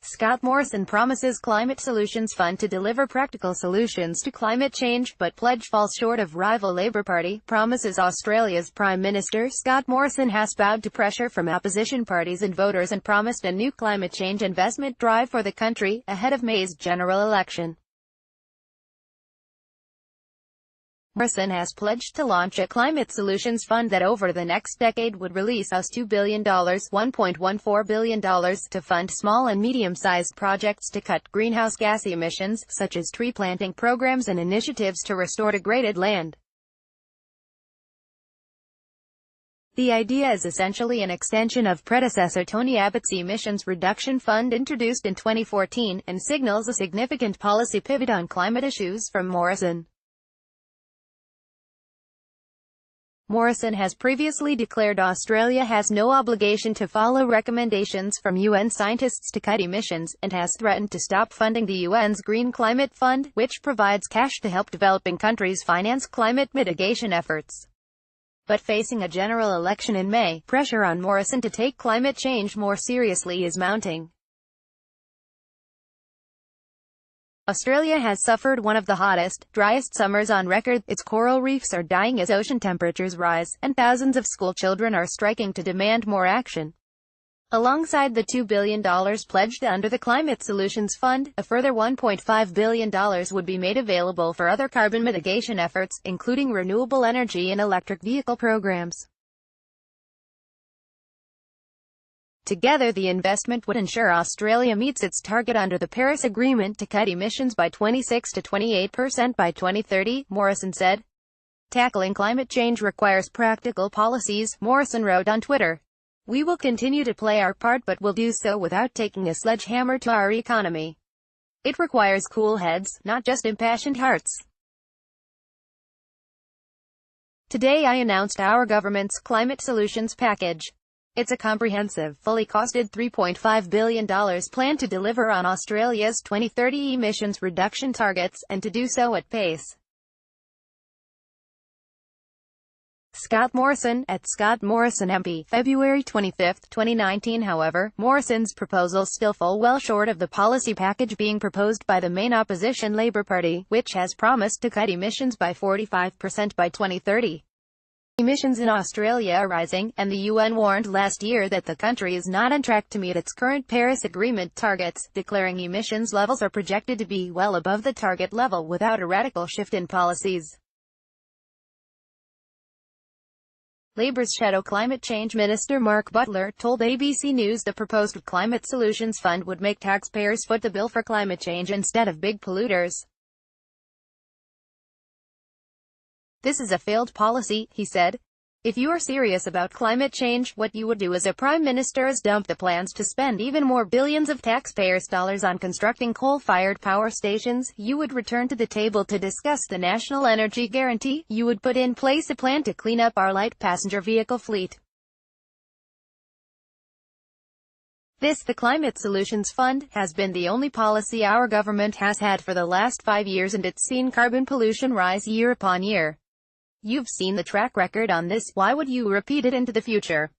Scott Morrison promises Climate Solutions Fund to deliver practical solutions to climate change, but pledge falls short of rival Labour Party promises. Australia's Prime Minister Scott Morrison has bowed to pressure from opposition parties and voters and promised a new climate change investment drive for the country, ahead of May's general election. Morrison has pledged to launch a climate solutions fund that over the next decade would release us $2 billion, $1.14 billion, to fund small and medium-sized projects to cut greenhouse gas emissions, such as tree planting programs and initiatives to restore degraded land. The idea is essentially an extension of predecessor Tony Abbott's Emissions Reduction Fund introduced in 2014, and signals a significant policy pivot on climate issues from Morrison. Morrison has previously declared Australia has no obligation to follow recommendations from UN scientists to cut emissions, and has threatened to stop funding the UN's Green Climate Fund, which provides cash to help developing countries finance climate mitigation efforts. But facing a general election in May, pressure on Morrison to take climate change more seriously is mounting. Australia has suffered one of the hottest, driest summers on record. Its coral reefs are dying as ocean temperatures rise, and thousands of school children are striking to demand more action. Alongside the $2 billion pledged under the Climate Solutions Fund, a further $1.5 billion would be made available for other carbon mitigation efforts, including renewable energy and electric vehicle programs. Together, the investment would ensure Australia meets its target under the Paris Agreement to cut emissions by 26 to 28% by 2030, Morrison said. Tackling climate change requires practical policies, Morrison wrote on Twitter. We will continue to play our part, but will do so without taking a sledgehammer to our economy. It requires cool heads, not just impassioned hearts. Today I announced our government's Climate Solutions Package. It's a comprehensive, fully costed $3.5 billion plan to deliver on Australia's 2030 emissions reduction targets, and to do so at pace. Scott Morrison, at Scott Morrison MP, February 25, 2019. However, Morrison's proposals still fall well short of the policy package being proposed by the main opposition Labour Party, which has promised to cut emissions by 45% by 2030. Emissions in Australia are rising, and the UN warned last year that the country is not on track to meet its current Paris Agreement targets, declaring emissions levels are projected to be well above the target level without a radical shift in policies. Labour's shadow climate change minister Mark Butler told ABC News the proposed Climate Solutions Fund would make taxpayers foot the bill for climate change instead of big polluters. This is a failed policy, he said. If you are serious about climate change, what you would do as a prime minister is dump the plans to spend even more billions of taxpayers' dollars on constructing coal-fired power stations. You would return to the table to discuss the National Energy Guarantee. You would put in place a plan to clean up our light passenger vehicle fleet. The Climate Solutions Fund, has been the only policy our government has had for the last 5 years, and it's seen carbon pollution rise year upon year. You've seen the track record on this, why would you repeat it into the future?